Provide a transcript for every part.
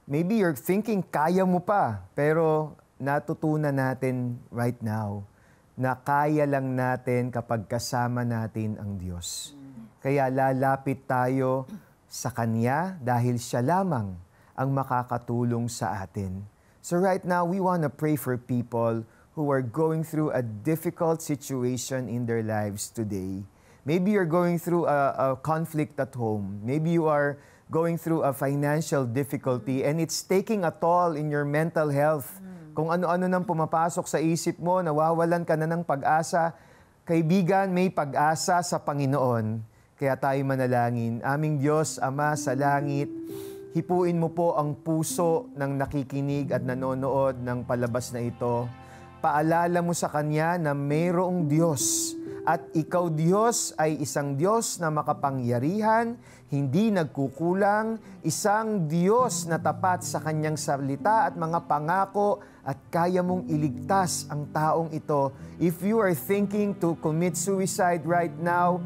Maybe you're thinking kaya mo pa, pero natutunan natin right now na kaya lang natin kapag kasama natin ang Diyos. Kaya lalapit tayo sa Kanya dahil siya lamang ang makakatulong sa atin. So right now, we want to pray for people who are going through a difficult situation in their lives today. Maybe you're going through a conflict at home. Maybe you are going through a financial difficulty and it's taking a toll in your mental health. Kung ano-ano nang pumapasok sa isip mo, nawawalan ka na ng pag-asa. Kaibigan, may pag-asa sa Panginoon. Kaya tayo manalangin. Aming Diyos, Ama sa langit, hipuin mo po ang puso ng nakikinig at nanonood ng palabas na ito. Paalala mo sa Kanya na mayroong Diyos at ikaw, Diyos, ay isang Diyos na makapangyarihan, hindi nagkukulang, isang Diyos na tapat sa Kanyang salita at mga pangako at kaya mong iligtas ang taong ito. If you are thinking to commit suicide right now,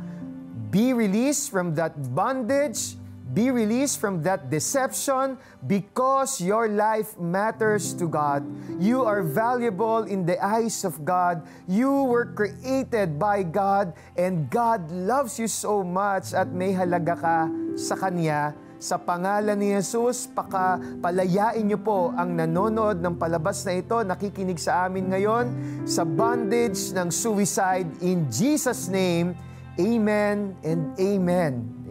be released from that bondage. Be released from that deception because your life matters to God. You are valuable in the eyes of God. You were created by God and God loves you so much at may halaga ka sa Kanya. Sa pangalan ni Jesus, palayain niyo po ang nanonood ng palabas na ito, nakikinig sa amin ngayon, sa bondage ng suicide. In Jesus' name, Amen and Amen.